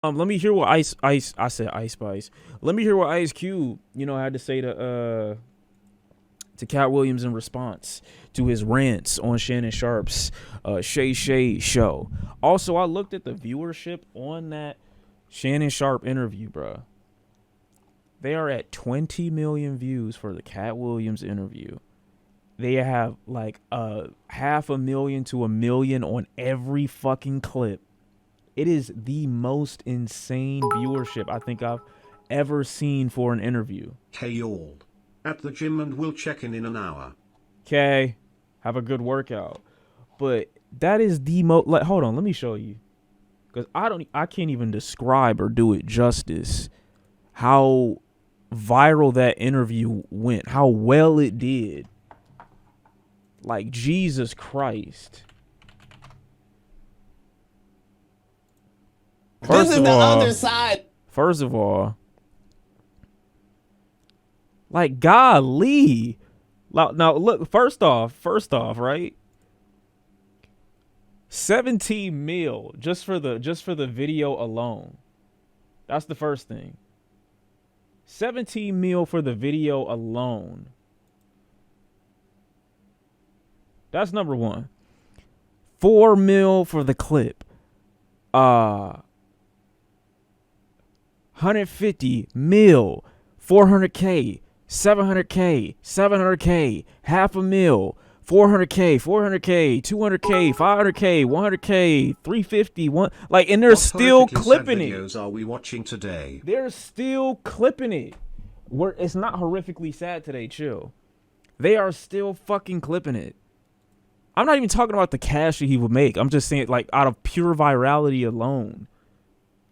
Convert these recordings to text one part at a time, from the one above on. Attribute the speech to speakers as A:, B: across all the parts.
A: Let me hear what I said Ice Spice. Let me hear what Ice Cube, had to say to Katt Williams in response to his rants on Shannon Sharp's Shay Shay show. Also, I looked at the viewership on that Shannon Sharp interview, bruh. They are at 20 million views for the Katt Williams interview. They have like 500,000 to 1,000,000 on every fucking clip. It is the most insane viewership I think I've ever seen for an interview.
B: Hey all. At the gym and we'll check in an hour.
A: Okay, have a good workout. But that is the most. Like, hold on, let me show you, because I can't even describe or do it justice. How viral that interview went, how well it did. Like, Jesus Christ.
C: This is the other side.
A: First of all, like, golly. Now look, first off, right? 17 mil just for the video alone. That's the first thing. 17 mil for the video alone. That's number one. 4 mil for the clip. 150 mil, 400K, 700K, 700K, half a mil, 400K, 400K, 200K, 500K, 100K, 350, like, and they're still clipping it.
B: Videos are we watching today?
A: They're still clipping it. It's not horrifically sad today, chill. They are still fucking clipping it. I'm not even talking about the cash that he would make. I'm just saying, like, out of pure virality alone.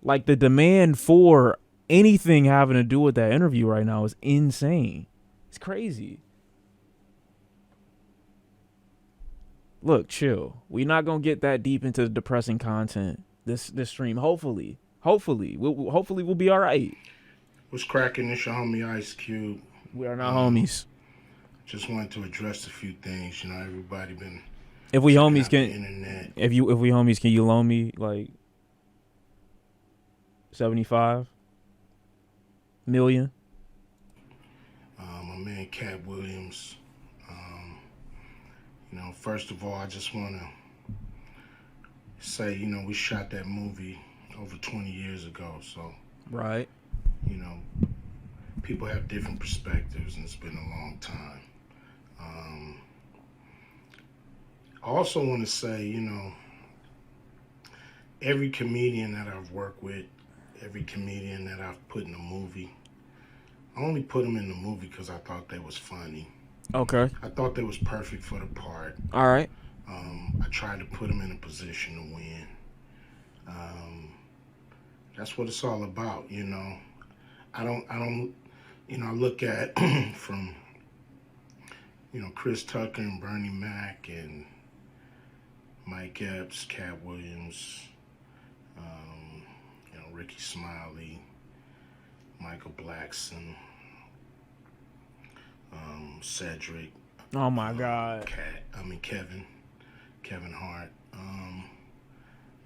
A: Like, the demand for anything having to do with that interview right now is insane. It's crazy. Look, chill. We're not gonna get that deep into the depressing content this stream. Hopefully we'll be all right.
D: What's cracking? It's your homie Ice Cube.
A: We are not homies.
D: Just wanted to address a few things. You know, everybody been.
A: If we homies
D: the
A: can,
D: internet.
A: if we homies, can you loan me like 75 million?
D: My man Katt Williams. You know, first of all, I just want to say, you know, we shot that movie over 20 years ago, so
A: Right.
D: you know, people have different perspectives, and it's been a long time. I also want to say, you know, every comedian that I've worked with, every comedian that I've put in a movie, I only put them in the movie because I thought they was funny.
A: Okay.
D: I thought they was perfect for the part.
A: All right.
D: I tried to put them in a position to win. That's what it's all about, you know. I don't, you know, I look at from, you know, Chris Tucker and Bernie Mac and Mike Epps, Katt Williams, you know, Rickey Smiley, Michael Blackson, Cedric.
A: Oh my God.
D: Kevin Hart.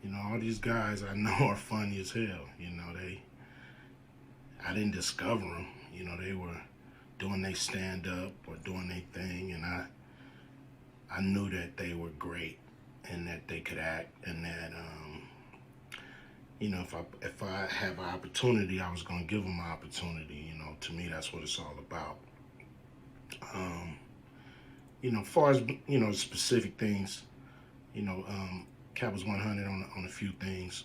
D: You know, all these guys I know are funny as hell. You know, I didn't discover them. You know, they were doing their stand up or doing their thing, and I knew that they were great and that they could act, and that you know, if I have an opportunity, I was gonna give them an opportunity. You know, to me, that's what it's all about. You know, as far as, you know, specific things, you know, Katt was 100 on a few things.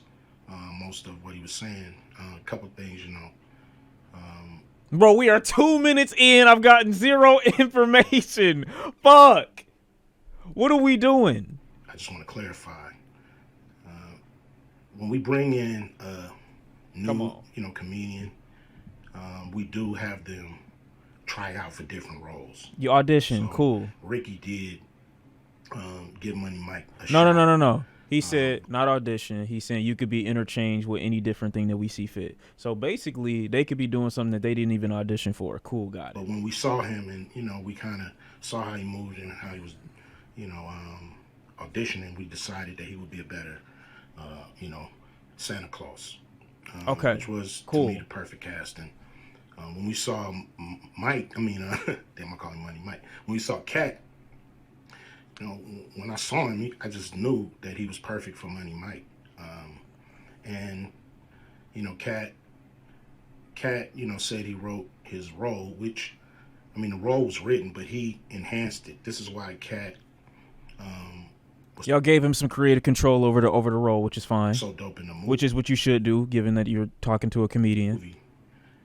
D: Most of what he was saying, a couple things, you know.
A: Bro, we are 2 minutes in. I've gotten zero information. Fuck. What are we doing?
D: I just want to clarify. When we bring in a new, you know, comedian, we do have them try out for different roles.
A: You audition,
D: So,
A: cool.
D: Ricky did give Money Mike a
A: No,
D: shot.
A: no. He said not audition. He's saying you could be interchanged with any different thing that we see fit. So basically, they could be doing something that they didn't even audition for. Cool, got it.
D: But when we saw him, and, you know, we kind of saw how he moved and how he was, you know, auditioning, we decided that he would be a better, you know, Santa Claus.
A: Okay,
D: which was
A: cool.
D: to me the perfect casting. When we saw Mike, damn, I call him Money Mike. When we saw Katt, when I saw him, I just knew that he was perfect for Money Mike. And Katt, said he wrote his role, which, the role was written, but he enhanced it. This is why Katt.
A: Y'all gave him some creative control over the role, which is fine.
D: So dope in the movie.
A: Which is what you should do, given that you're talking to a comedian.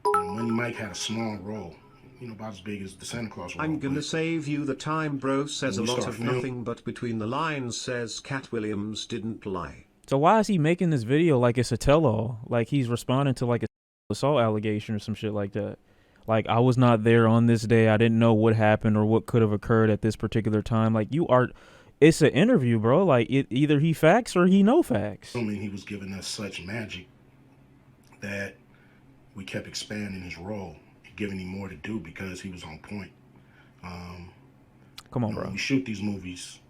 D: Money Mike had a small role, about as big as the Santa Claus role.
B: I'm gonna save you the time, bro. Says a lot of nothing, but between the lines says Katt Williams didn't lie.
A: So why is he making this video like it's a tell-all? Like he's responding to like a assault allegation or some shit like that. Like, I was not there on this day. I didn't know what happened or what could have occurred at this particular time. Like, it's an interview, bro. Like, either he facts or he no facts.
D: He was giving us such magic that we kept expanding his role and giving him more to do because he was on point.
A: Come on, bro.
D: When we shoot these movies,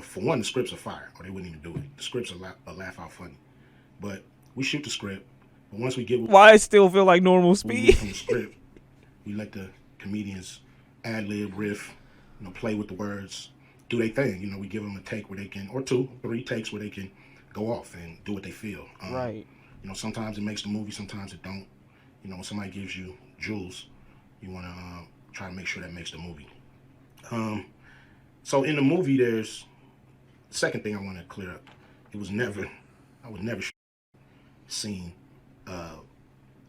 D: for one, the scripts are fire, or they wouldn't even do it. The scripts are laugh out funny. But we shoot the script, but once we get...
A: Why it still feel like normal speed?
D: From the script, we let the comedians ad-lib, riff, play with the words, do their thing. We give them a take where they can, or 2, 3 takes where they can go off and do what they feel.
A: Right.
D: Sometimes it makes the movie, sometimes it don't. When somebody gives you jewels, you want to try to make sure that makes the movie. So in the movie, there's the second thing I want to clear up. I would never scene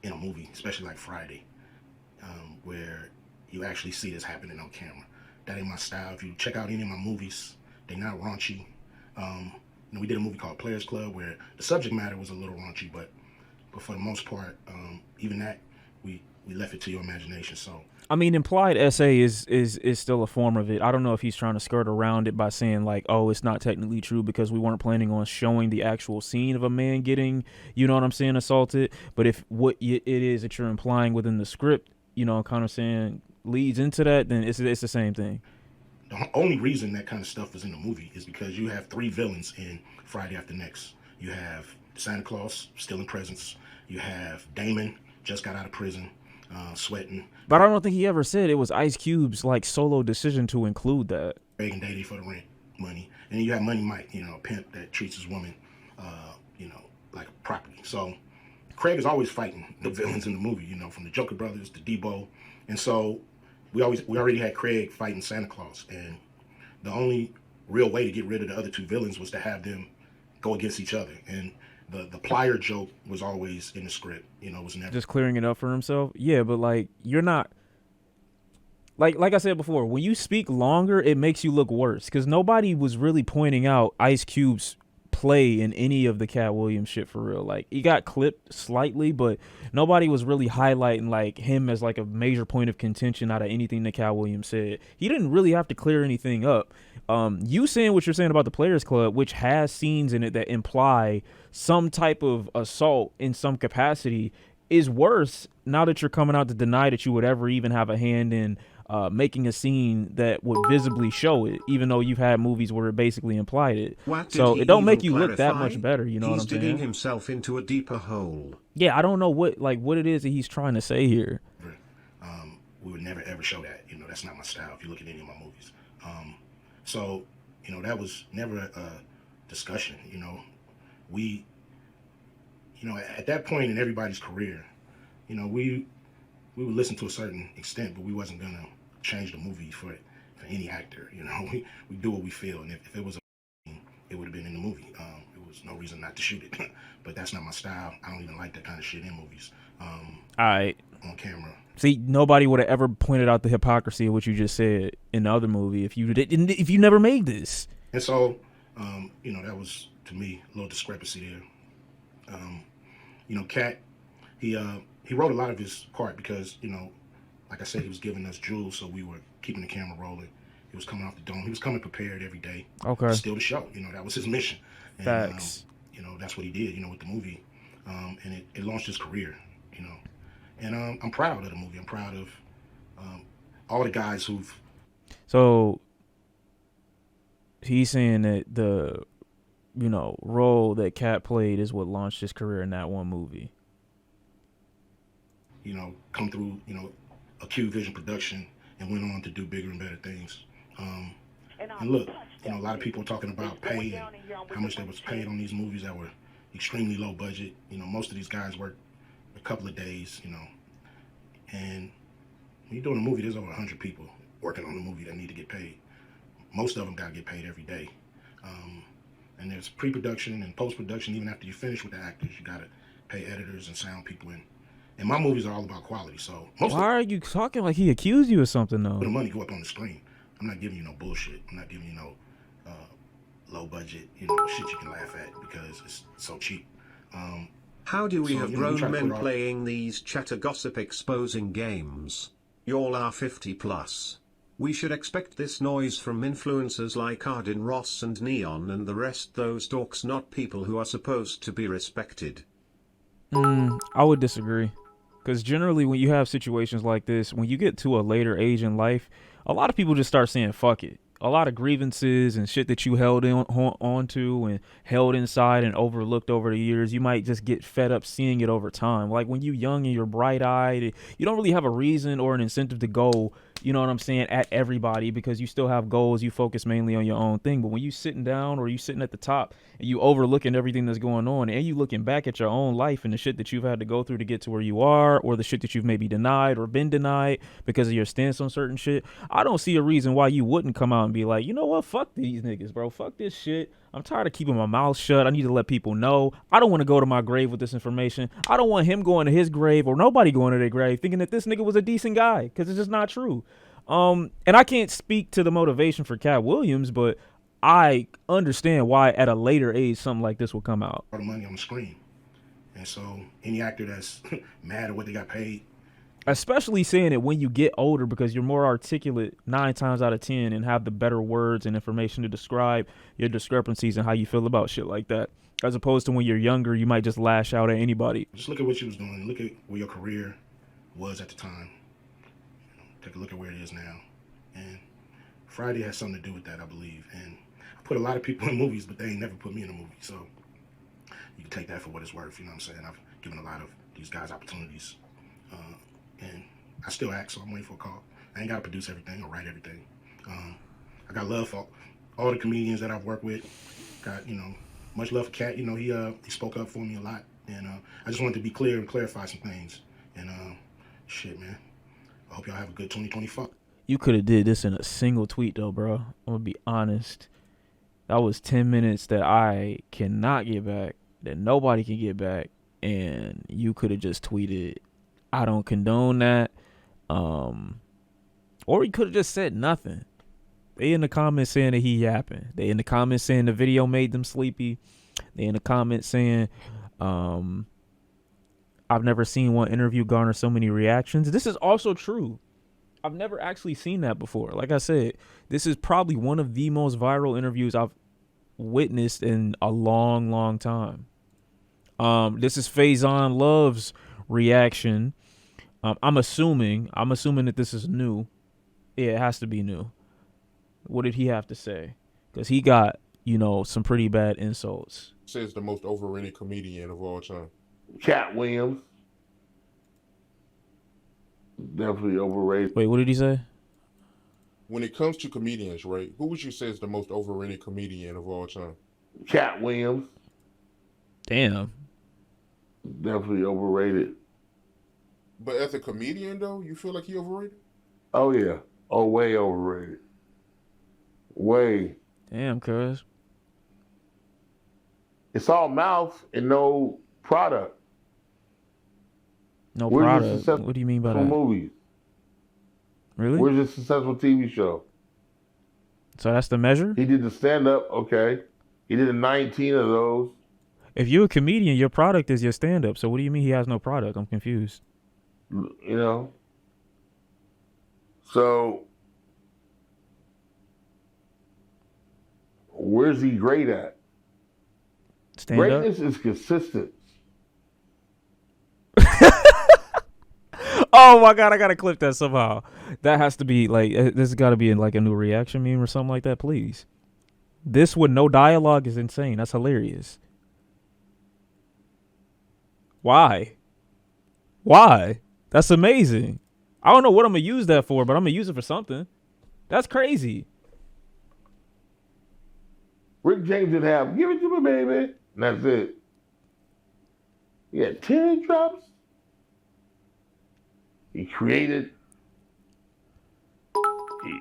D: in a movie, especially like Friday, where you actually see this happening on camera. That ain't my style. If you check out any of my movies, they're not raunchy. We did a movie called Players Club where the subject matter was a little raunchy, but for the most part, even that, we left it to your imagination. So
A: implied essay is still a form of it. I don't know if he's trying to skirt around it by saying like, oh, it's not technically true because we weren't planning on showing the actual scene of a man getting, assaulted. But if what it is that you're implying within the script, kind of saying leads into that, then it's the same thing.
D: The only reason that kind of stuff was in the movie is because you have 3 villains in Friday After Next. You have Santa Claus stealing presents. You have Damon, just got out of prison, sweating.
A: But I don't think he ever said it was Ice Cube's like solo decision to include that.
D: Begging Daddy for the rent money. And then you have Money Mike, a pimp that treats his woman, like a property. So Craig is always fighting the villains in the movie, from the Joker Brothers to Debo. And so we already had Craig fighting Santa Claus. And the only real way to get rid of the other 2 villains was to have them go against each other. And the plier joke was always in the script, was never
A: just clearing it up for himself. Yeah, but like you're not like I said before, when you speak longer, it makes you look worse because nobody was really pointing out Ice Cube's play in any of the Katt Williams shit for real. Like he got clipped slightly, but nobody was really highlighting like him as like a major point of contention out of anything that Katt Williams said. He didn't really have to clear anything up. You saying what you're saying about the Players Club, which has scenes in it that imply some type of assault in some capacity, is worse now that you're coming out to deny that you would ever even have a hand in making a scene that would visibly show it, even though you've had movies where it basically implied it. So it don't make you look that much better, you know what I'm saying?
B: He's digging himself into a deeper hole.
A: Yeah, I don't know what it is that he's trying to say here.
D: We would never ever show that. That's not my style if you look at any of my movies. So, that was never a discussion. We, at that point in everybody's career, we would listen to a certain extent, but we wasn't gonna change the movie for any actor. We do what we feel, and if it was it would have been in the movie. There was no reason not to shoot it, but that's not my style. I don't even like that kind of shit in movies.
A: All right.
D: On camera.
A: See, nobody would have ever pointed out the hypocrisy of what you just said in the other movie if you never made this.
D: And so, that was to me a little discrepancy there. Katt, he wrote a lot of his part because, like I said, he was giving us jewels, so we were keeping the camera rolling. He was coming off the dome. He was coming prepared every day.
A: Okay.
D: To steal the show. That was his mission. And,
A: Facts.
D: That's what he did, with the movie. And it launched his career, And I'm proud of the movie. I'm proud of all the guys who've...
A: So he's saying that role that Katt played is what launched his career in that one movie.
D: Come through, Acute Vision production and went on to do bigger and better things. And look, a lot of people are talking about pay and how much they was paid on these movies that were extremely low budget. Most of these guys work a couple of days, and when you're doing a movie, there's over 100 people working on a movie that need to get paid. Most of them got to get paid every day. And there's pre-production and post-production. Even after you finish with the actors, you got to pay editors and sound people. And my movies are all about quality. So
A: why are you talking like he accused you of something, though?
D: The money go up on the screen. I'm not giving you no bullshit. I'm not giving you no low budget, shit you can laugh at because it's so cheap.
B: How do we have grown men playing these chatter gossip exposing games? Y'all are 50 plus. We should expect this noise from influencers like Arden Ross and Neon and the rest. Those dorks, not people who are supposed to be respected.
A: I would disagree. Because generally when you have situations like this, when you get to a later age in life, a lot of people just start saying fuck it. A lot of grievances and shit that you held onto and held inside and overlooked over the years, you might just get fed up seeing it over time. Like when you're young and you're bright-eyed, you don't really have a reason or an incentive to go, you know what I'm saying, at everybody because you still have goals. You focus mainly on your own thing. But when you sitting down or you sitting at the top and you overlooking everything that's going on and you looking back at your own life and the shit that you've had to go through to get to where you are, or the shit that you've maybe denied or been denied because of your stance on certain shit, I don't see a reason why you wouldn't come out and be like, you know what, fuck these niggas, bro. Fuck this shit. I'm tired of keeping my mouth shut. I need to let people know. I don't want to go to my grave with this information. I don't want him going to his grave or nobody going to their grave thinking that this nigga was a decent guy, because it's just not true. And I can't speak to the motivation for Katt Williams, but I understand why at a later age something like this will come out.
D: The money on the screen. And so any actor that's mad at what they got paid,
A: especially saying it when you get older, because you're more articulate 9 times out of 10 and have the better words and information to describe your discrepancies and how you feel about shit like that, as opposed to when you're younger, you might just lash out at anybody.
D: Just look at what you was doing. Look at where your career was at the time. Take a look at where it is now. And Friday has something to do with that, I believe. And I put a lot of people in movies, but they ain't never put me in a movie. So you can take that for what it's worth. You know what I'm saying? I've given a lot of these guys opportunities. And I still act, so I'm waiting for a call. I ain't got to produce everything or write everything. I got love for all the comedians that I've worked with. Got, much love for Katt. He spoke up for me a lot. And I just wanted to be clear and clarify some things. And shit, man. I hope y'all have a good 2025.
A: You could have did this in a single tweet, though, bro. I'm going to be honest. That was 10 minutes that I cannot get back, that nobody can get back. And you could have just tweeted, I don't condone that. Or he could have just said nothing. They in the comments saying that he yapping. They in the comments saying the video made them sleepy. They in the comments saying, I've never seen one interview garner so many reactions. This is also true. I've never actually seen that before. Like I said, this is probably one of the most viral interviews I've witnessed in a long, long time. This is Faison Love's reaction. I'm assuming that this is new. Yeah, it has to be new. What did he have to say? Because he got, some pretty bad insults.
E: Says the most overrated comedian of all time.
F: Katt Williams. Definitely overrated.
A: Wait, what did he say?
E: When it comes to comedians, right, who would you say is the most overrated comedian of all time?
F: Katt Williams.
A: Damn.
F: Definitely overrated.
E: But as a comedian, though, you feel like he overrated?
F: Oh, yeah. Oh, way overrated. Way.
A: Damn, cuz.
F: It's all mouth and no product.
A: No product. What do you mean by that?
F: Movies.
A: Really?
F: Where's a successful TV show?
A: So that's the measure?
F: He did the stand-up, okay. He did 19 of those.
A: If you're a comedian, your product is your stand-up. So what do you mean he has no product? I'm confused.
F: So where's he great at?
A: Stand-up?
F: Greatness is consistent.
A: Oh my God, I gotta clip that somehow. That has to be like, this has got to be in like a new reaction meme or something like that, please. This with no dialogue is insane. That's hilarious. Why? That's amazing. I don't know what I'm going to use that for, but I'm going to use it for something. That's crazy.
F: Rick James did have "Give It to Me, Baby," and that's it. He had teardrops. He created.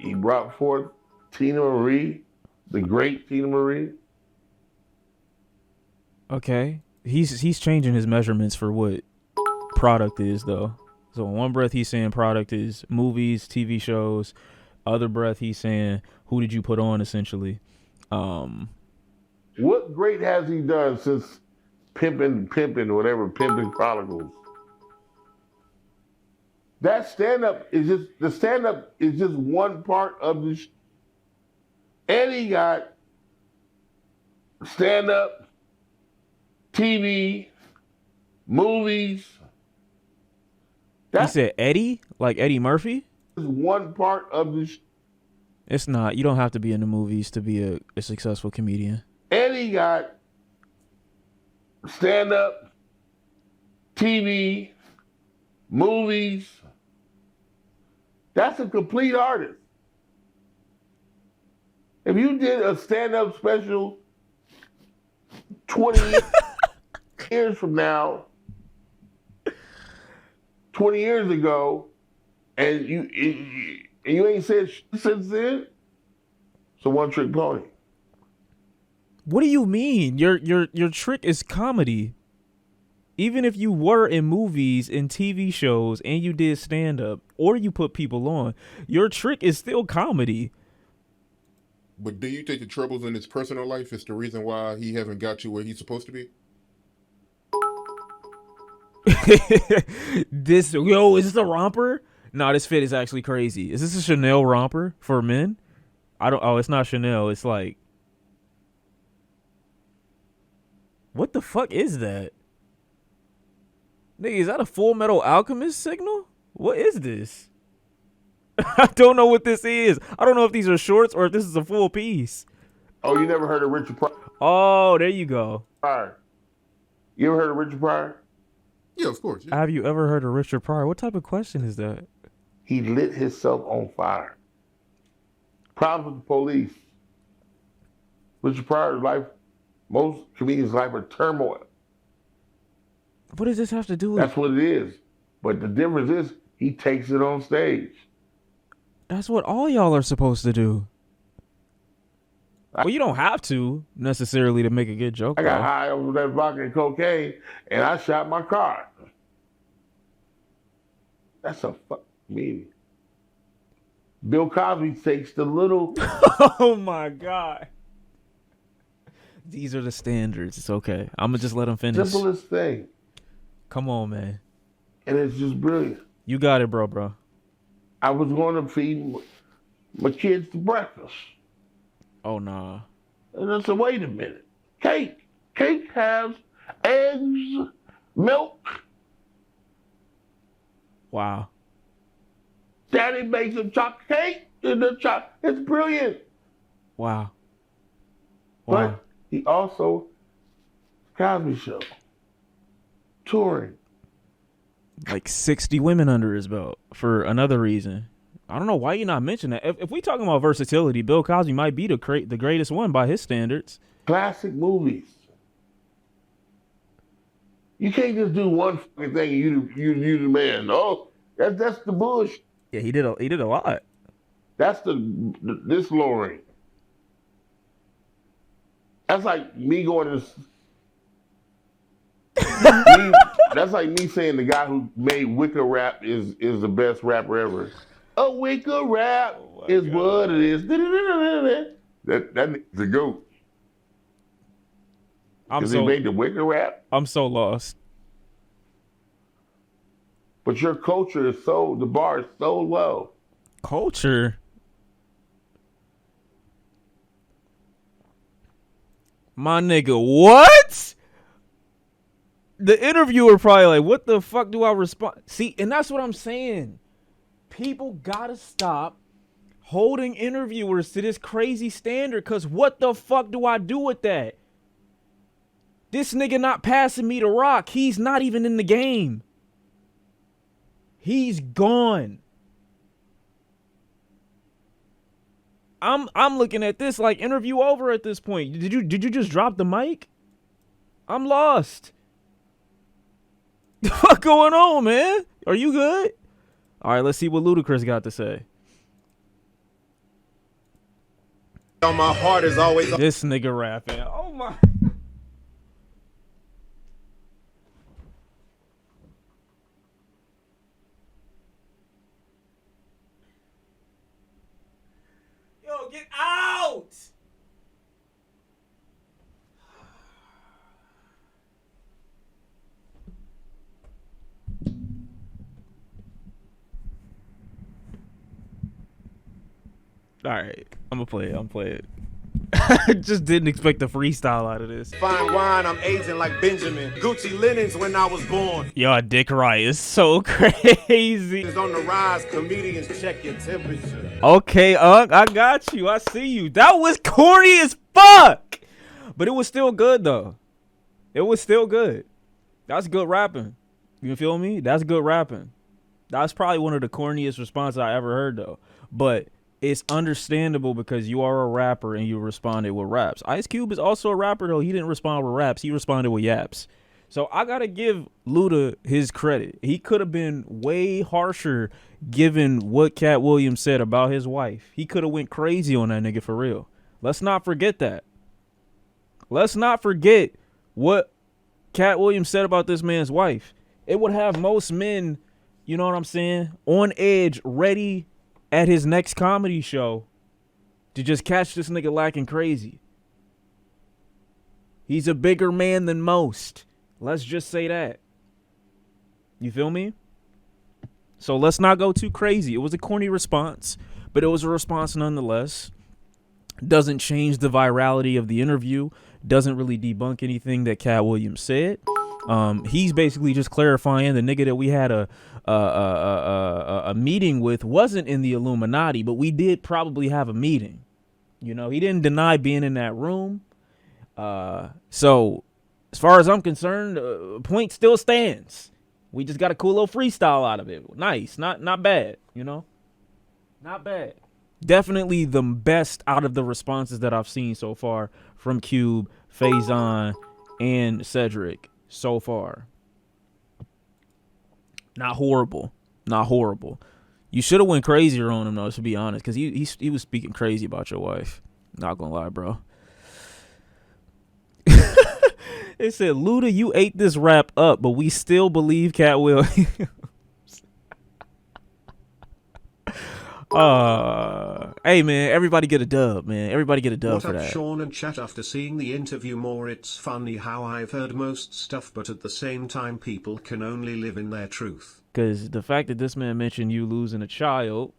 F: He brought forth Tina Marie, the great Tina Marie.
A: Okay. He's changing his measurements for what product is, though. So in one breath, he's saying product is movies, TV shows. Other breath, he's saying, who did you put on, essentially?
F: What great has he done since Pimpin' Chronicles? That stand-up is just one part of the and he got stand-up, TV, movies.
A: He said Eddie? Like Eddie Murphy?
F: Is one part of the
A: It's not. You don't have to be in the movies to be a successful comedian.
F: and he got stand-up, TV, movies. That's a complete artist. If you did a stand-up special 20 years from now, 20 years ago, and you ain't said shit since then, it's a one-trick pony.
A: What do you mean? Your trick is comedy. Even if you were in movies and TV shows and you did stand-up or you put people on, your trick is still comedy.
E: But do you think the troubles in his personal life is the reason why he hasn't got you where he's supposed to be?
A: Is this a romper? No, this fit is actually crazy. Is this a Chanel romper for men? It's not Chanel. It's like, what the fuck is that? Nigga, is that a Full Metal Alchemist signal? What is this? I don't know what this is. I don't know if these are shorts or if this is a full piece.
F: Oh, you never heard of Richard Pryor?
A: Oh, there you go.
F: You ever heard of Richard Pryor?
E: Yeah, of course. Yeah.
A: Have you ever heard of Richard Pryor? What type of question is that?
F: He lit himself on fire. Problems with the police. Richard Pryor's life, most comedians' life are turmoil.
A: What does this have to do with?
F: That's what it is. But the difference is he takes it on stage.
A: That's what all y'all are supposed to do. Well, you don't have to necessarily to make a good joke.
F: I got high over that vodka and cocaine, and I shot my car. That's a fuck meaning. Bill Cosby takes the little.
A: Oh my God. These are the standards. It's okay. I'm gonna just let him finish.
F: Simplest thing.
A: Come on, man.
F: And it's just brilliant.
A: You got it, bro.
F: I was going to feed my kids breakfast.
A: Oh, nah.
F: And I said, wait a minute. Cake has eggs, milk.
A: Wow.
F: Daddy makes a chocolate cake in the chocolate. It's brilliant.
A: Wow.
F: But he also, Cosby Show, touring.
A: Like 60 women under his belt for another reason. I don't know why you're not mentioning that. If we talking about versatility, Bill Cosby might be the greatest one by his standards.
F: Classic movies. You can't just do one fucking thing and you the man. Oh, that's the bush.
A: Yeah, he did a lot.
F: That's this lowering. That's like me going to. That's like me saying the guy who made Wicker Rap is the best rapper ever. A Wicker Rap is God. What it is. That's the GOAT. He made the Wicker Rap.
A: I'm so lost.
F: But your culture is the bar is so low.
A: Culture? My nigga, what? The interviewer probably like, what the fuck do I respond? See, and that's what I'm saying. People gotta stop holding interviewers to this crazy standard, because what the fuck do I do with that? This nigga not passing me the rock. He's not even in the game. He's gone. I'm looking at this like interview over at this point. Did you just drop the mic? I'm lost. What's going on, man? Are you good? All right, let's see what Ludacris got to say.
G: My heart is always
A: this nigga rapping. Oh my. Yo, get out! All right, I'm gonna play it. I just didn't expect a freestyle out of this.
G: fine wine. I'm aging like Benjamin. Gucci linens when I was born.
A: Yo, Dick Wright is so crazy.
G: It's on the rise. Comedians check your temperature.
A: Okay, I got you. I see you. That was corny as fuck, but it was still good though. It was still good. That's good rapping. You feel me? That's good rapping. That's probably one of the corniest responses I ever heard though. But it's understandable because you are a rapper and you responded with raps. Ice Cube is also a rapper though. He didn't respond with raps. He responded with yaps. So I gotta give Luda his credit. He could have been way harsher given what Katt Williams said about his wife. He could have went crazy on that nigga for real. Let's not forget that. Let's not forget what Katt Williams said about this man's wife. It would have most men, you know what I'm saying, on edge, ready at his next comedy show to just catch this nigga lacking crazy. He's a bigger man than most. Let's just say that. You feel me? So let's not go too crazy. It was a corny response, but it was a response nonetheless. Doesn't change the virality of the interview. Doesn't really debunk anything that Katt Williams said. He's basically just clarifying the nigga that we had a meeting with wasn't in the Illuminati, but we did probably have a meeting. You know, he didn't deny being in that room. So as far as I'm concerned, point still stands. We just got a cool little freestyle out of it. Nice, not bad, you know? Not bad. Definitely the best out of the responses that I've seen so far from Cube, Faison, and Cedric so far. Not horrible. Not horrible. You should have went crazier on him, though, to be honest, because he was speaking crazy about your wife. Not gonna lie, bro. It said, Luda, you ate this rap up, but we still believe Katt Williams. Hey, man, everybody get a dub, man. Everybody get a dub for that.
B: What up, Sean and chat? After seeing the interview more, it's funny how I've heard most stuff, but at the same time, people can only live in their truth.
A: Because the fact that this man mentioned you losing a child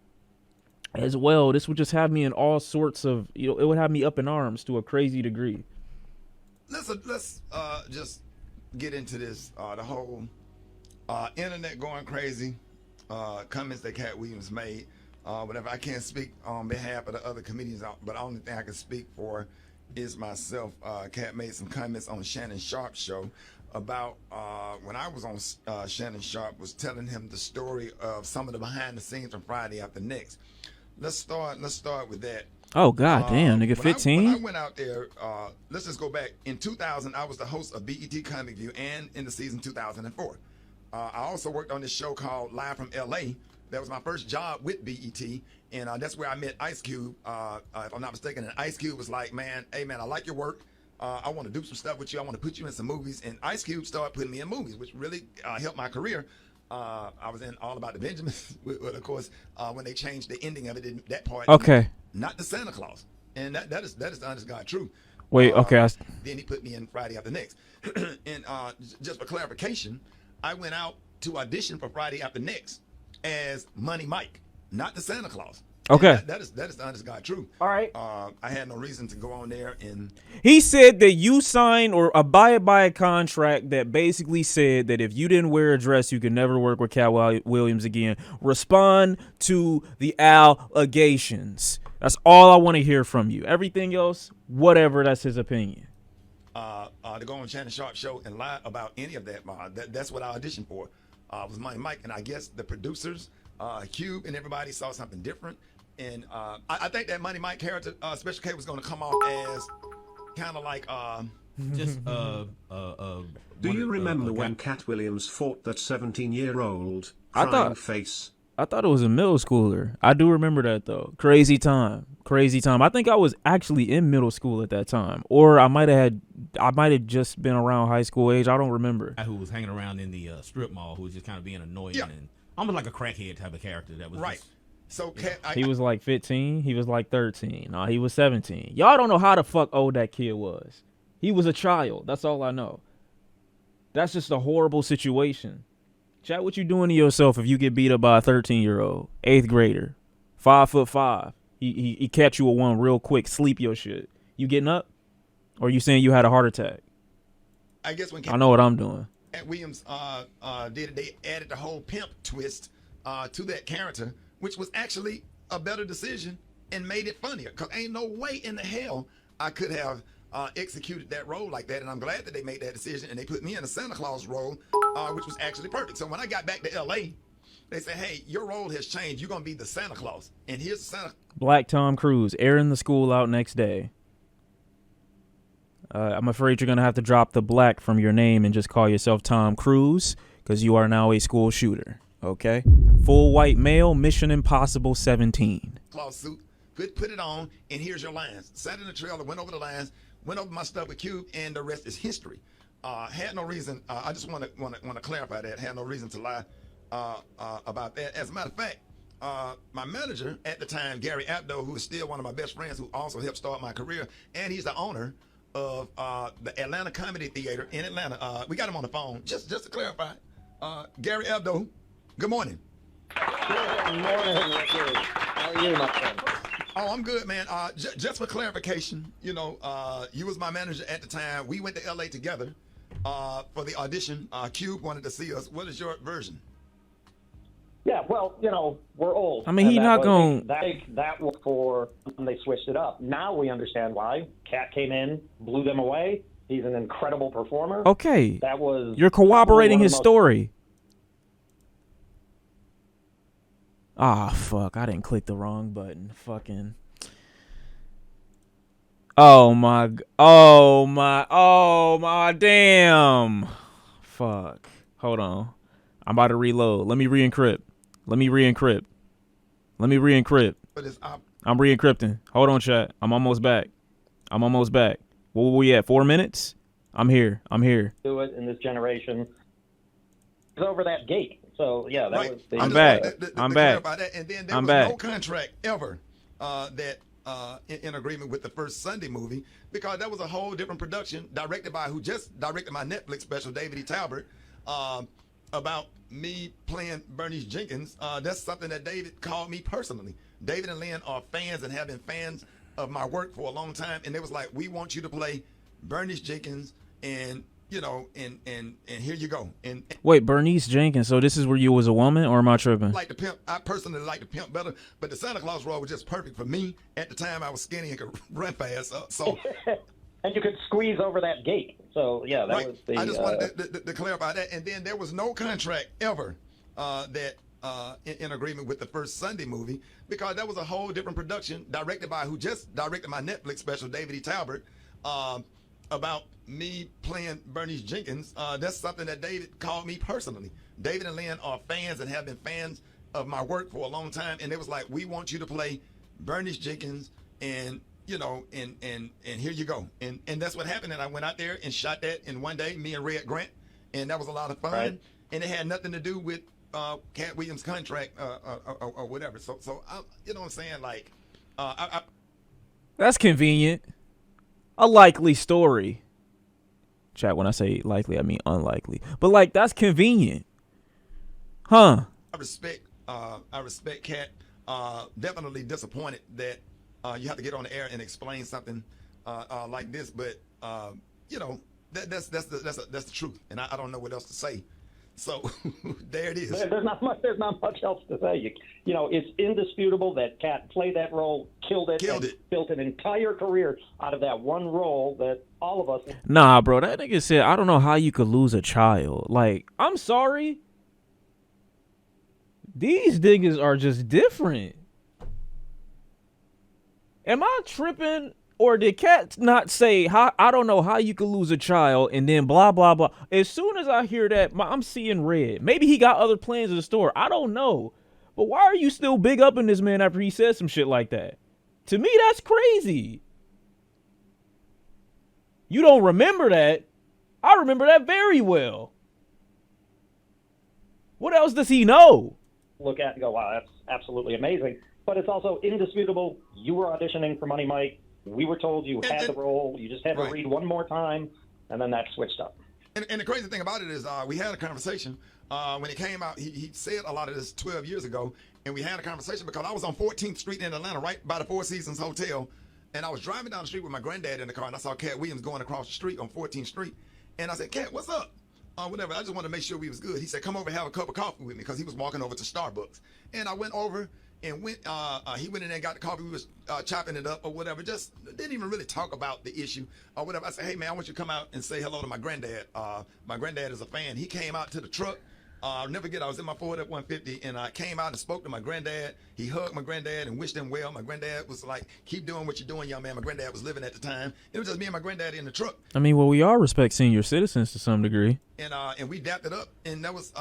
A: as well, this would just have me in all sorts of, you know, it would have me up in arms to a crazy degree.
H: Let's just get into this, the whole internet going crazy, comments that Katt Williams made. Whatever, I can't speak on behalf of the other comedians, but the only thing I can speak for is myself. Katt made some comments on Shannon Sharp's show about when I was on Shannon Sharp was telling him the story of some of the behind the scenes from Friday After Next. Let's start with that.
A: Oh, god damn, nigga, 15?
H: When I went out there, let's just go back. In 2000, I was the host of BET Comic View and in the season 2004. I also worked on this show called Live from LA. That was my first job with BET, and that's where I met Ice Cube, if I'm not mistaken. And Ice Cube was like, man, hey man, I like your work. I want to do some stuff with you. I want to put you in some movies. And Ice Cube started putting me in movies, which really helped my career. I was in All About the Benjamins, of course, when they changed the ending of it, that part.
A: Okay.
H: Not the Santa Claus. And that is the honest God truth.
A: Wait, okay.
H: Then he put me in Friday After Next. And just for clarification, I went out to audition for Friday After Next as Money Mike, not the Santa Claus.
A: Okay.
H: That is the honest God truth.
C: All right.
H: I had no reason to go on there and
A: He said that you signed or abided by a contract that basically said that if you didn't wear a dress, you could never work with Katt Williams again. Respond to the allegations. That's all I want to hear from you. Everything else, whatever, that's his opinion.
H: to go on Shannon Sharp's show and lie about any of that. That's what I auditioned for. Was Money Mike, and I guess the producers, Cube, and everybody saw something different. And I think that Money Mike character, Special K, was going to come off as kind of like
I: just
B: Do you remember when Katt Williams fought that 17-year-old
A: I
B: crying
A: thought-
B: face?
A: I thought it was a middle schooler. I do remember that though. Crazy time. I think I was actually in middle school at that time, or I might have just been around high school age. I don't remember.
I: Who was hanging around in the strip mall, who was just kind of being annoying and almost like a crackhead type of character. That was
H: right.
I: Just,
H: so
A: he was like 15. He was like 13. No, he was 17. Y'all don't know how the fuck old that kid was. He was a child. That's all I know. That's just a horrible situation. Chat, what you doing to yourself if you get beat up by a 13-year-old, 8th grader, 5'5"? He catch you with one real quick, sleep your shit. You getting up? Or you saying you had a heart attack?
H: I guess when
A: I know what I'm doing.
H: Katt Williams did it, they added the whole pimp twist to that character, which was actually a better decision and made it funnier. Because ain't no way in the hell I could have executed that role like that, and I'm glad that they made that decision and they put me in a Santa Claus role, which was actually perfect. So when I got back to LA, they said, hey, your role has changed. You're going to be the Santa Claus. And here's the Santa.
A: Black Tom Cruise, airing the school out next day. I'm afraid you're going to have to drop the black from your name and just call yourself Tom Cruise, because you are now a school shooter. Okay? Full white male, Mission Impossible 17.
H: Claus suit, put it on, and here's your lines. Sat in the trailer, went over the lines, went over my stuff with Cube, and the rest is history. Had no reason. I just want to clarify that. Had no reason to lie about that. As a matter of fact, my manager at the time, Gary Abdo, who is still one of my best friends, who also helped start my career, and he's the owner of the Atlanta Comedy Theater in Atlanta. We got him on the phone. Just to clarify, Gary Abdo, good morning.
C: Good morning, Ricky. How are you, my friend?
H: Oh, I'm good, man. Just for clarification, you was my manager at the time. We went to LA together for the audition. Cube wanted to see us. What is your version?
C: Yeah, well, we're old.
A: I mean, he not going...
C: That was for when they switched it up. Now we understand why. Katt came in, blew them away. He's an incredible performer.
A: Okay.
C: That was...
A: You're corroborating his story. Ah, fuck. I didn't click the wrong button. Fucking... Oh, my... Damn. Fuck. Hold on. I'm about to reload. Let me re-encrypt. I'm re-encrypting. Hold on, chat. I'm almost back. Where were we at? 4 minutes? I'm here.
C: Do it in this generation. It's over that gate. So, yeah, that
H: right.
C: was... The,
A: I'm back.
H: I'm back. And then there was no contract ever that in agreement with the first Sunday movie, because that was a whole different production directed by who just directed my Netflix special, David E. Talbert, about me playing Bernice Jenkins. That's something that David called me personally. David and Lynn are fans and have been fans of my work for a long time, and they was like, we want you to play Bernice Jenkins, and and here you go. And
A: wait, Bernice Jenkins. So this is where you was a woman, or am I tripping?
H: Like the pimp, I personally like the pimp better, but the Santa Claus role was just perfect for me. At the time, I was skinny and could run fast, so.
C: And you could squeeze over that gate. So, yeah, that was the...
H: I just wanted to clarify that. And then there was no contract ever that in agreement with the first Sunday movie, because that was a whole different production directed by who just directed my Netflix special, David E. Talbert, about me playing Bernice Jenkins. That's something that David called me personally. David and Lynn are fans and have been fans of my work for a long time, and they was like, we want you to play Bernice Jenkins, and and here you go. And that's what happened. And I went out there and shot that in one day, me and Red Grant. And that was a lot of fun. Right. And it had nothing to do with Katt Williams' contract or whatever. So I, you know what I'm saying? Like,
A: that's convenient. A likely story. Chat, when I say likely, I mean unlikely. But, like, that's convenient. Huh.
H: I respect Katt. definitely disappointed that you have to get on the air and explain something like this. But you know, that's the truth, and I don't know what else to say. So there it is.
C: There's not much else to say. You know, it's indisputable that Katt played that role, killed it, built an entire career out of that one role that all of us.
A: Nah, bro, that nigga said, I don't know how you could lose a child. Like, I'm sorry. These niggas are just different. Am I tripping? Or did Katt not say, I don't know how you could lose a child, and then blah, blah, blah. As soon as I hear that, I'm seeing red. Maybe he got other plans in the store. I don't know. But why are you still big up in this man after he said some shit like that? To me, that's crazy. You don't remember that? I remember that very well. What else does he know?
C: Look at and go, wow, that's absolutely amazing. But it's also indisputable. You were auditioning for Money Mike. We were told you had the role. You just had to read one more time, and then that switched up.
H: And the crazy thing about it is we had a conversation. When it came out, he said a lot of this 12 years ago, and we had a conversation because I was on 14th Street in Atlanta, right by the Four Seasons Hotel, and I was driving down the street with my granddad in the car, and I saw Katt Williams going across the street on 14th Street, and I said, Katt, what's up? Whatever, I just wanted to make sure we was good. He said, come over and have a cup of coffee with me, because he was walking over to Starbucks. And I went over, and he went in there and got the coffee. We was chopping it up or whatever. Just didn't even really talk about the issue or whatever. I said, hey man, I want you to come out and say hello to my granddad. My granddad is a fan. He came out to the truck. I'll never forget, I was in my Ford F-150, and I came out and spoke to my granddad. He hugged my granddad and wished him well. My granddad was like, keep doing what you're doing, young man. My granddad was living at the time. It was just me and my granddad in the truck.
A: I mean, well, we all respect senior citizens to some degree.
H: And we dapped it up, and that was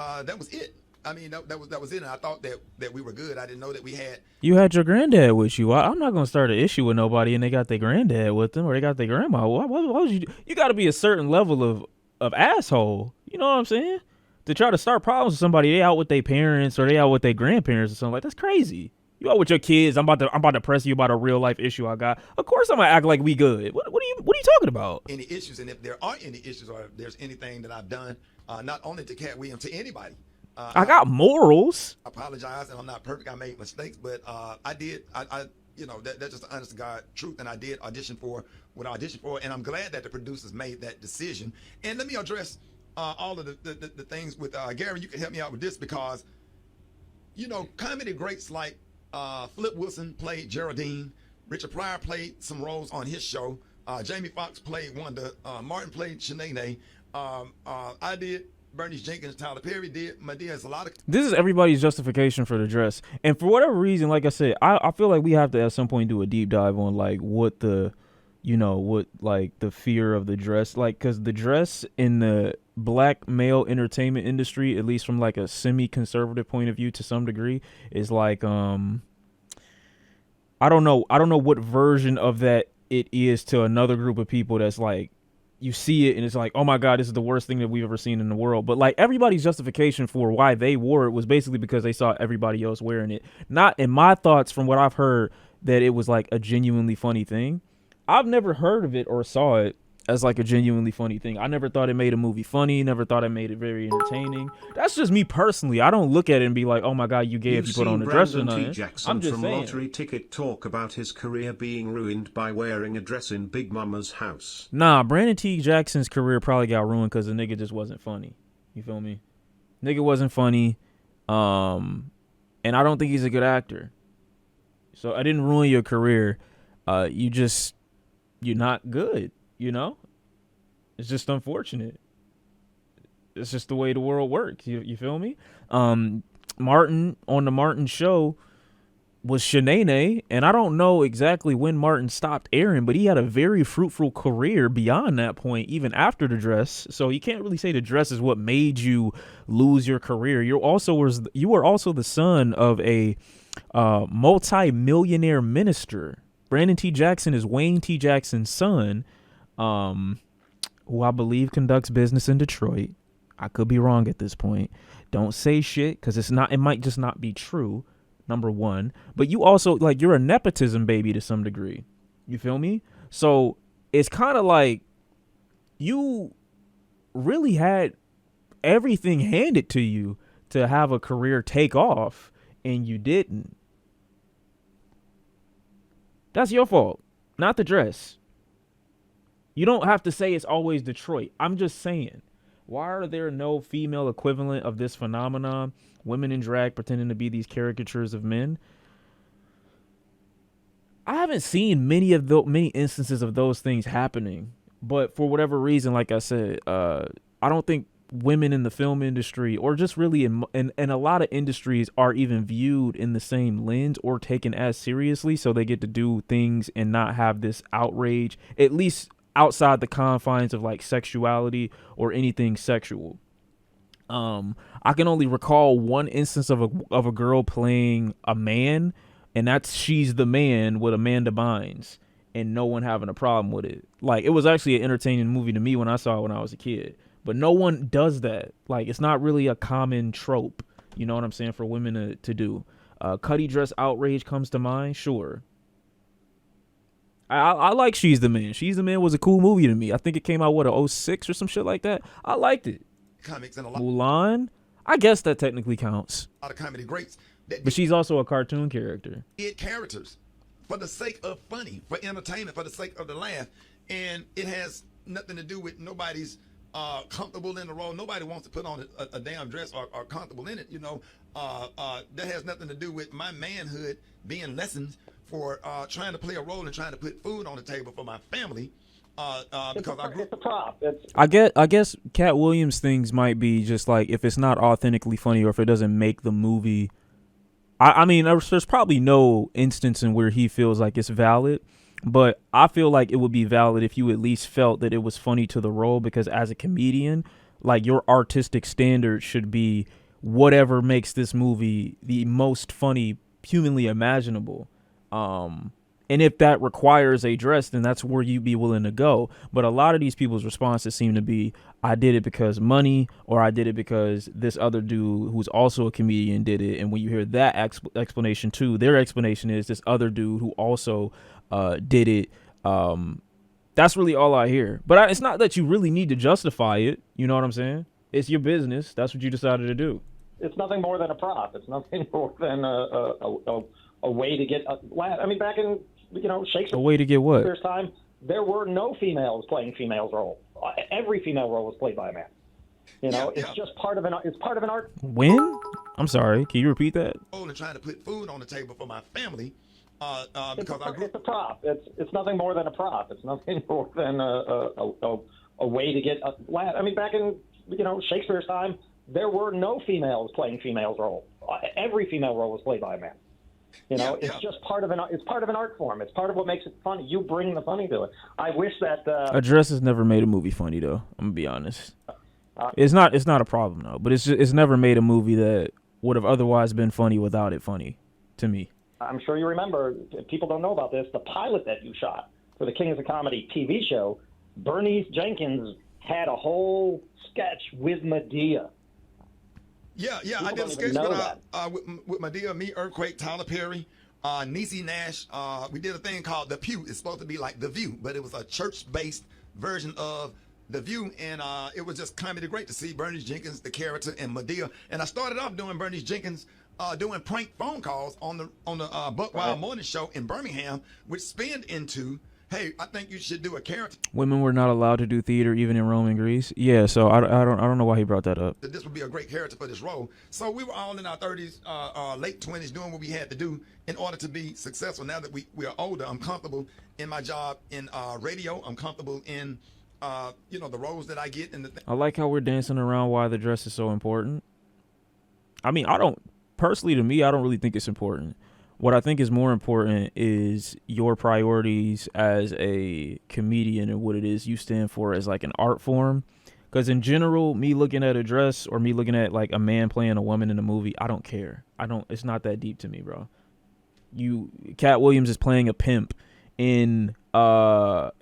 H: it. I mean, that was it, and I thought that we were good. I didn't know that we had. You
A: had your granddad with you. I'm not gonna start an issue with nobody, and they got their granddad with them, or they got their grandma. What would you do? You got to be a certain level of asshole. You know what I'm saying? To try to start problems with somebody, they out with their parents or they out with their grandparents or something like that's crazy. You out with your kids. I'm about to press you about a real life issue I got. Of course, I'm gonna act like we good. What are you talking about?
H: Any issues, and if there are any issues, or if there's anything that I've done, not only to Katt Williams, to anybody.
A: I got morals.
H: I apologize, and I'm not perfect. I made mistakes, but I did. You know, that's just the honest to God truth, and I did audition for what I auditioned for, and I'm glad that the producers made that decision. And let me address all of the things with Gary. You can help me out with this because, you know, comedy greats like Flip Wilson played Geraldine, Richard Pryor played some roles on his show, Jamie Foxx played Wanda, Martin played Shanae, I did. Bernice Jenkins, Tyler Perry did. Medea's a lot of. This
A: is everybody's justification for the dress, and for whatever reason, like I said, I feel like we have to at some point do a deep dive on like what the fear of the dress, like, because the dress in the black male entertainment industry, at least from like a semi-conservative point of view to some degree, is like I don't know what version of that it is to another group of people that's like. You see it and it's like, oh my God, this is the worst thing that we've ever seen in the world. But like everybody's justification for why they wore it was basically because they saw everybody else wearing it. Not in my thoughts from what I've heard that it was like a genuinely funny thing. I've never heard of it or saw it as like a genuinely funny thing. I never thought it made a movie funny. Never thought it made it very entertaining. That's just me personally. I don't look at it and be like, oh my God, you gay if you put on a dress or nothing.
B: I'm just saying. Lottery Ticket talk about his career being ruined by wearing a dress in Big Mama's house.
A: Nah, Brandon T. Jackson's career probably got ruined because the nigga just wasn't funny. You feel me? Nigga wasn't funny. And I don't think he's a good actor. So I didn't ruin your career. You're not good. You know, it's just unfortunate. It's just the way the world works. You feel me? Martin on the Martin show was Shanae, and I don't know exactly when Martin stopped airing, but he had a very fruitful career beyond that point, even after the dress. So you can't really say the dress is what made you lose your career. You were also the son of a multi-millionaire minister. Brandon T. Jackson is Wayne T. Jackson's son. Who I believe conducts business in Detroit. I could be wrong at this point. Don't say shit because it might just not be true. Number one, but you also like you're a nepotism baby to some degree. You feel me? So it's kind of like you really had everything handed to you to have a career take off, and you didn't. That's your fault, not the dress. You don't have to say it's always Detroit. I'm just saying, why are there no female equivalent of this phenomenon? Women in drag pretending to be these caricatures of men. I haven't seen many instances of those things happening, but for whatever reason, like I said, I don't think women in the film industry, or just really in a lot of industries, are even viewed in the same lens or taken as seriously, so they get to do things and not have this outrage, at least outside the confines of like sexuality or anything sexual. I can only recall one instance of a girl playing a man, and that's She's the Man with Amanda Bynes, and no one having a problem with it. Like, it was actually an entertaining movie to me when I saw it when I was a kid. But no one does that. Like, it's not really a common trope, you know what I'm saying, for women to do. Cuddy dress outrage comes to mind, sure. I like She's the Man. She's the Man was a cool movie to me. I think it came out, in 06 or some shit like that. I liked it.
H: Comics and a lot.
A: Mulan, I guess that technically counts.
H: A lot of comedy greats.
A: But she's also a cartoon character.
H: Characters for the sake of funny, for entertainment, for the sake of the laugh. And it has nothing to do with nobody's comfortable in the role. Nobody wants to put on a damn dress or comfortable in it, you know. That has nothing to do with my manhood being lessened for trying to play a role and trying to put food on the table for my family. Because
C: it's a prop.
A: I guess Katt Williams things might be just like, if it's not authentically funny or if it doesn't make the movie. I mean, there's probably no instance in where he feels like it's valid, but I feel like it would be valid if you at least felt that it was funny to the role, because as a comedian, like, your artistic standard should be whatever makes this movie the most funny humanly imaginable. And if that requires a dress, then that's where you'd be willing to go. But a lot of these people's responses seem to be, I did it because money, or I did it because this other dude who's also a comedian did it. And when you hear that explanation too, their explanation is this other dude who also did it. That's really all I hear. But it's not that you really need to justify it. You know what I'm saying? It's your business. That's what you decided to do.
C: It's nothing more than a prop. It's nothing more than a way to get laugh. I mean, back in Shakespeare.
A: A way to get what?
C: Shakespeare's time, there were no females playing females' role. Every female role was played by a man. It's just part of an art.
A: When? I'm sorry. Can you repeat that?
H: And trying to put food on the table for my family.
C: Because it's a prop. It's nothing more than a prop. It's nothing more than a way to get laugh. I mean, back in Shakespeare's time, there were no females playing females' role. Every female role was played by a man. It's just part of an art form. It's part of what makes it funny. You bring the funny to it. I wish that
A: a dress has never made a movie funny, though. I'm gonna be honest. It's not a problem though, but it's never made a movie that would have otherwise been funny without it funny to me.
C: I'm sure you remember, people don't know about this, the pilot that you shot for the Kings of Comedy TV show, Bernice Jenkins had a whole sketch with Medea.
H: Yeah, I did a sketch with Medea, me, Earthquake, Tyler Perry, Niecy Nash. We did a thing called The Pew. It's supposed to be like The View, but it was a church-based version of The View, and it was just comedy great to see Bernice Jenkins, the character, and Medea. And I started off doing Bernice Jenkins doing prank phone calls on the Buck Wild Morning Show in Birmingham, which spanned into, hey, I think you should do a character.
A: Women were not allowed to do theater even in Rome and Greece. Yeah, so I don't know why he brought that up.
H: This would be a great character for this role. So we were all in our 30s, late 20s, doing what we had to do in order to be successful. Now that we are older, I'm comfortable in my job in radio. I'm comfortable in the roles that I get.
A: I like how we're dancing around why the dress is so important. I mean, personally, to me, I don't really think it's important. What I think is more important is your priorities as a comedian and what it is you stand for as like an art form. Because in general, me looking at a dress or me looking at like a man playing a woman in a movie, I don't care. It's not that deep to me, bro. Katt Williams is playing a pimp in the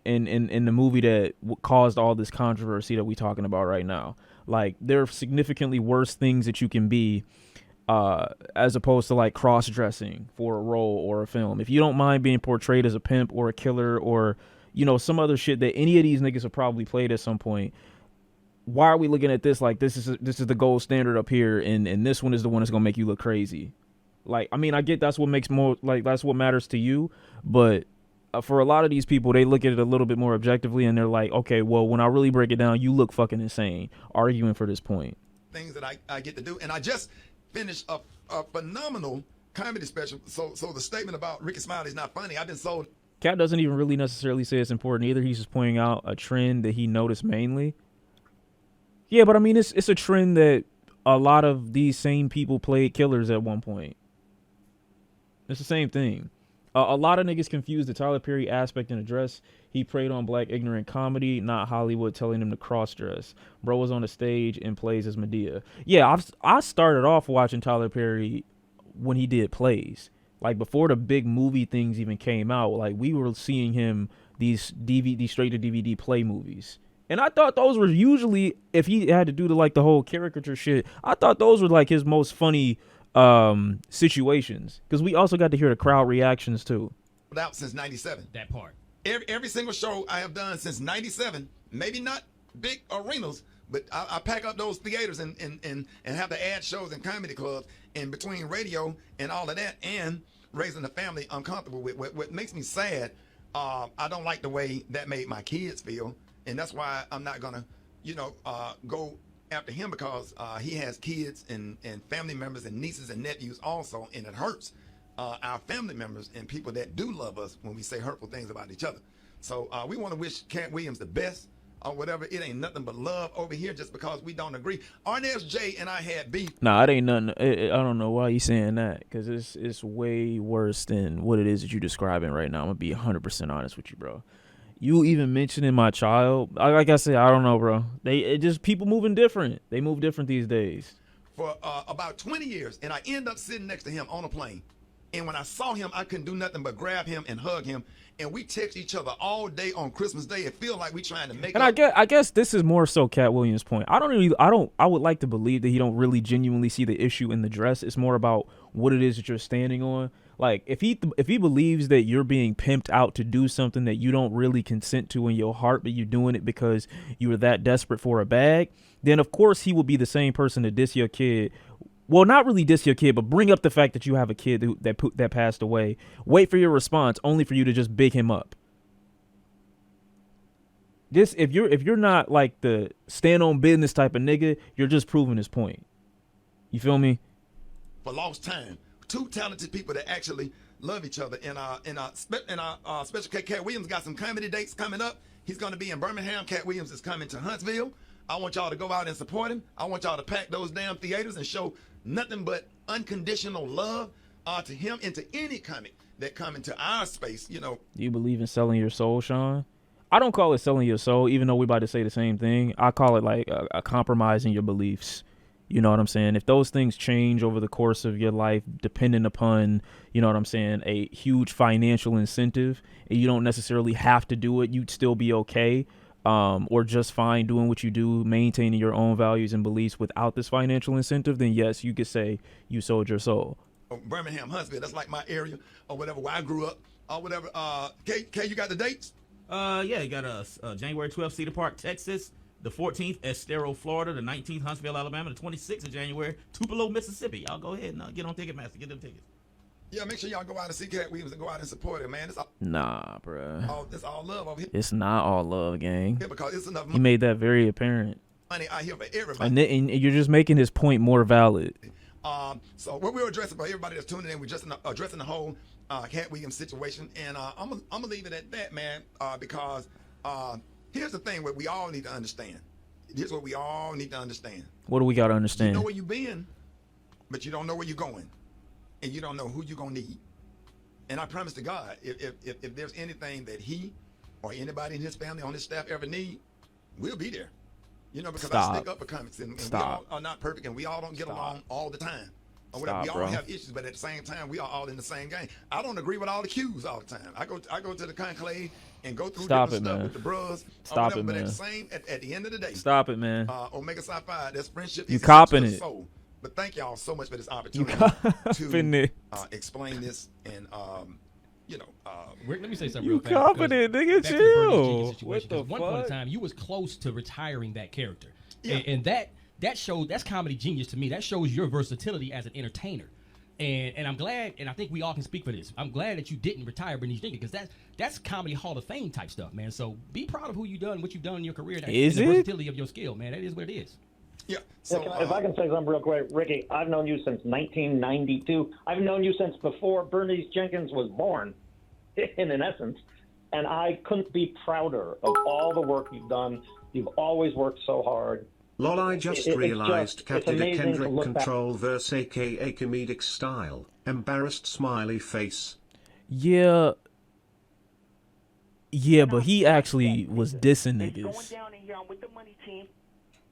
A: movie that caused all this controversy that we're talking about right now. Like, there are significantly worse things that you can be. As opposed to like cross-dressing for a role or a film. If you don't mind being portrayed as a pimp or a killer or, some other shit that any of these niggas have probably played at some point, why are we looking at this like this is the gold standard up here and this one is the one that's gonna make you look crazy? Like, I mean, I get that's what makes more, like, that's what matters to you, but for a lot of these people, they look at it a little bit more objectively, and they're like, okay, well, when I really break it down, you look fucking insane arguing for this point.
H: Things that I get to do, and I just finished a phenomenal comedy special. So the statement about Rickey Smiley is not funny. I've been sold.
A: Katt doesn't even really necessarily say it's important either. He's just pointing out a trend that he noticed mainly. Yeah, but I mean, it's a trend that a lot of these same people played killers at one point. It's the same thing. A lot of niggas confuse the Tyler Perry aspect and address. He preyed on black ignorant comedy, not Hollywood telling him to cross-dress. Bro was on the stage and plays as Medea. Yeah, I started off watching Tyler Perry when he did plays. Like, before the big movie things even came out, like, we were seeing him these straight-to-DVD play movies. And I thought those were usually, if he had to do the whole caricature shit, I thought those were, like, his most funny situations, because we also got to hear the crowd reactions too.
H: Out since '97.
I: That part.
H: Every single show I have done since '97, maybe not big arenas, but I pack up those theaters and have the ad shows and comedy clubs, and between radio and all of that and raising the family, I'm comfortable with. What makes me sad, I don't like the way that made my kids feel, and that's why I'm not gonna, go after him, because he has kids and family members and nieces and nephews also, and it hurts our family members and people that do love us when we say hurtful things about each other. So we want to wish Katt Williams the best or whatever. It ain't nothing but love over here just because we don't agree. Arnez J and I had beef.
A: Nah, it ain't nothing. I don't know why you saying that, because it's way worse than what it is that you're describing right now. I'm going to be 100% honest with you, bro. You even mentioning my child, like I said, I don't know, bro. People moving different. They move different these days.
H: For about 20 years, and I end up sitting next to him on a plane. And when I saw him, I couldn't do nothing but grab him and hug him. And we text each other all day on Christmas Day. It feels like we trying to make
A: up. And I guess this is more so Katt Williams' point. I would like to believe that he don't really genuinely see the issue in the dress. It's more about what it is that you're standing on. Like, if he believes that you're being pimped out to do something that you don't really consent to in your heart, but you're doing it because you were that desperate for a bag, then of course he will be the same person to diss your kid. Well, not really diss your kid, but bring up the fact that you have a kid that passed away. Wait for your response, only for you to just big him up. If you're not like the stand on business type of nigga, you're just proving his point. You feel me?
H: For lost time. Two talented people that actually love each other. And Special K. Katt Williams got some comedy dates coming up. He's going to be in Birmingham. Katt Williams is coming to Huntsville. I want y'all to go out and support him. I want y'all to pack those damn theaters and show nothing but unconditional love to him and to any comic that come into our space. Do
A: you believe in selling your soul, Sean? I don't call it selling your soul, even though we're about to say the same thing. I call it like a compromising your beliefs. You know what I'm saying? If those things change over the course of your life, depending upon, you know what I'm saying, a huge financial incentive, and you don't necessarily have to do it, you'd still be okay, or just fine doing what you do, maintaining your own values and beliefs without this financial incentive, then yes, you could say you sold your soul.
H: Birmingham, Huntsville, that's like my area or whatever, where I grew up or whatever. K, you got the dates?
I: Yeah, you got January 12th, Cedar Park, Texas. The 14th, Estero, Florida. The 19th, Huntsville, Alabama. The 26th of January, Tupelo, Mississippi. Y'all go ahead and get on Ticketmaster. Get them tickets.
H: Yeah, make sure y'all go out and see Katt Williams and go out and support him, man.
A: Nah, bro.
H: It's all love over here.
A: It's not all love, gang.
H: Yeah, because it's enough money.
A: He made that very apparent.
H: Money out here for everybody.
A: And you're just making his point more valid.
H: So what we're addressing for everybody that's tuning in, we're just addressing the whole Katt Williams situation. And I'm gonna leave it at that, man, because here's the thing: what we all need to understand. Here's what we all need to understand.
A: What do we got to understand?
H: You know where you've been, but you don't know where you're going, and you don't know who you're gonna need. And I promise to God, if there's anything that he or anybody in his family on his staff ever need, we'll be there. Because I stick up for comics, and we all are not perfect, and we all don't get along all the time. Or whatever. We all have issues, but at the same time, we are all in the same game. I don't agree with all the cues all the time. I go to the conclave and go through different stuff with the bros.
A: Stop it, man.
H: But at the end of the day,
A: stop it, man.
H: Omega Psi Phi, that's friendship.
A: You copping it.
H: Soul. But thank y'all so much for this opportunity to explain this and
J: Rick, let me say something real fast.
A: You confident, nigga, chill.
J: What the fuck? One point in time, you was close to retiring that character, and that shows, that's comedy genius to me. That shows your versatility as an entertainer. And I'm glad, and I think we all can speak for this. I'm glad that you didn't retire Bernice Jenkins, because that's comedy Hall of Fame type stuff, man. So be proud of who you done, what you've done in your career.
A: Is
J: and
A: it?
J: the versatility of your skill, man. That is what it is.
H: Yeah. So
C: if I can say something real quick, Ricky, I've known you since 1992. I've known you since before Bernice Jenkins was born, in essence. And I couldn't be prouder of all the work you've done. You've always worked so hard.
B: Lol, I just realized Katt did a
C: amazing to
B: Kendrick
C: look back.
B: control verse, aka comedic style. Embarrassed smiley face.
A: Yeah, but he actually was dissing niggas.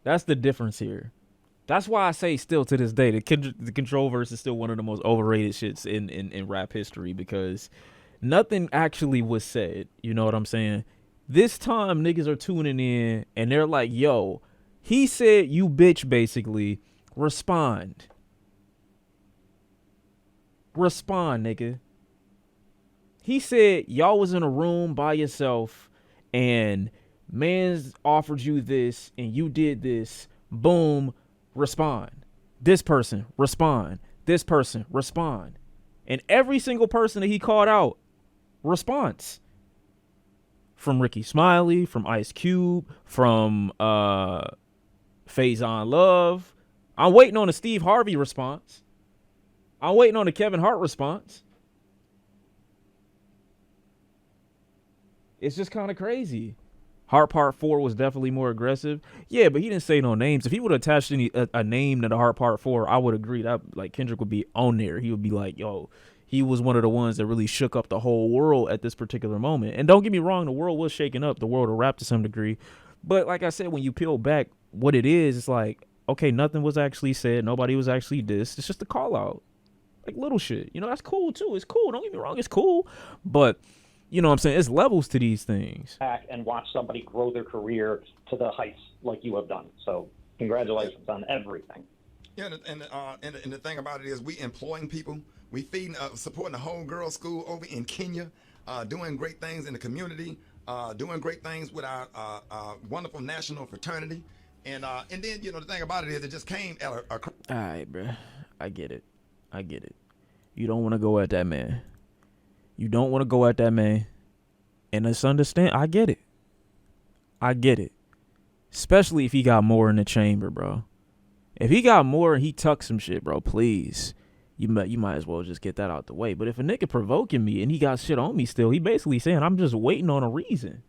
A: That's the difference here. That's why I say still to this day, the control verse is still one of the most overrated shits in rap history, because nothing actually was said. You know what I'm saying? This time niggas are tuning in and they're like, yo, he said you bitch, basically. Respond. Respond, nigga. He said y'all was in a room by yourself and man's offered you this and you did this. Boom. Respond. This person, respond. This person, respond. And every single person that he called out, response. From Rickey Smiley, from Ice Cube, from Faison Love. I'm waiting on a Steve Harvey response. I'm waiting on a Kevin Hart response. It's just kind of crazy. Hart Part 4 was definitely more aggressive. Yeah, but he didn't say no names. If he would have attached a name to the Hart Part 4, I would agree that like Kendrick would be on there. He would be like, yo, he was one of the ones that really shook up the whole world at this particular moment. And don't get me wrong, the world was shaking up, the world of rap to some degree. But like I said, when you peel back what it is, it's like, okay, nothing was actually said. Nobody was actually dissed. It's just a call out. Like little shit. You know, that's cool too. It's cool. Don't get me wrong. It's cool. But you know what I'm saying? It's levels to these things.
C: Back and watch somebody grow their career to the heights like you have done. So congratulations on everything.
H: Yeah, and the thing about it is we employing people. We feeding, supporting the whole girls' school over in Kenya, doing great things in the community, doing great things with our wonderful national fraternity. And then, you know, the thing about it is it just came at a
A: all right, bro. I get it. You don't want to go at that man. And it's understand. I get it. Especially if he got more in the chamber, bro. If he got more and he tucked some shit, bro, please. You might as well just get that out the way. But if a nigga provoking me and he got shit on me still, he basically saying I'm just waiting on a reason.